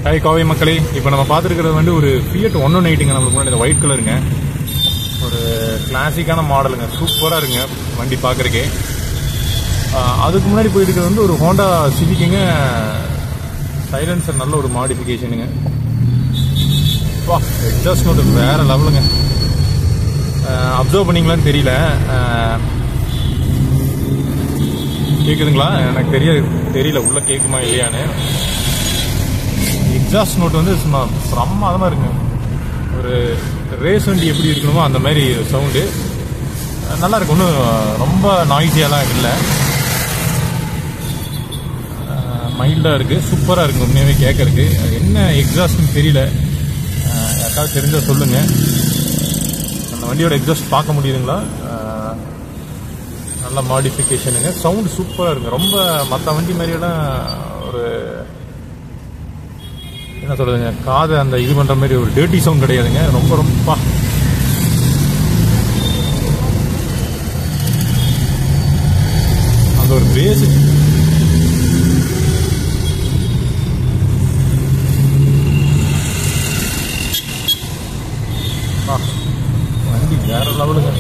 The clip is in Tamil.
ஹாய் கோவை மக்களே, இப்போ நம்ம பார்த்துருக்கிறது வந்து ஒரு Fiat 180ங்க. நம்மளுக்கு முன்னாடி இந்த ஒயிட் கலருங்க, ஒரு கிளாசிக்கான மாடலுங்க. சூப்பராக இருக்குங்க வண்டி பார்க்குறக்கே. அதுக்கு முன்னாடி போயிருக்கிறது வந்து ஒரு ஹோண்டா சிவிக்குங்க. சைலன்சர் நல்ல ஒரு மாடிஃபிகேஷனுங்க. வா, எக்ஸாஸ்ட் நோட்டு வேறு லெவலுங்க. அப்சர்வ் பண்ணிங்களான்னு தெரியல, கேட்குதுங்களா? எனக்கு தெரியல உள்ளே கேட்குமா இல்லையான்னு. எக்ஸாஸ்ட் நோட் வந்து சும்மா பிரமாதமாக இருக்குங்க. ஒரு ரேஸ் வண்டி எப்படி இருக்கணுமோ அந்த மாதிரி சவுண்டு நல்லா இருக்கு. ஒன்றும் ரொம்ப நாய்ஸியாலாம் இல்லை, மைல்டாக இருக்குது, சூப்பராக இருக்குது உண்மையாகவே கேட்கறதுக்கு. என்ன எக்ஸாஸ்ட்னு தெரியல, யாருக்காவது தெரிஞ்சால் சொல்லுங்கள். அந்த வண்டியோட எக்ஸாஸ்ட் பார்க்க முடியுதுங்களா? நல்ல மாடிஃபிகேஷனுங்க. சவுண்டு சூப்பராக இருக்குங்க. ரொம்ப மற்ற வண்டி மாதிரியெல்லாம் ஒரு என்ன சொல்றதுங்க, காதை அந்த இது பண்ற மாதிரி ஒரு டர்ட்டி சவுண்ட் கிடையாதுங்க. ரொம்ப ரொம்ப அந்த ஒரு பேசிக் வண்டி வேற லெவலுங்க.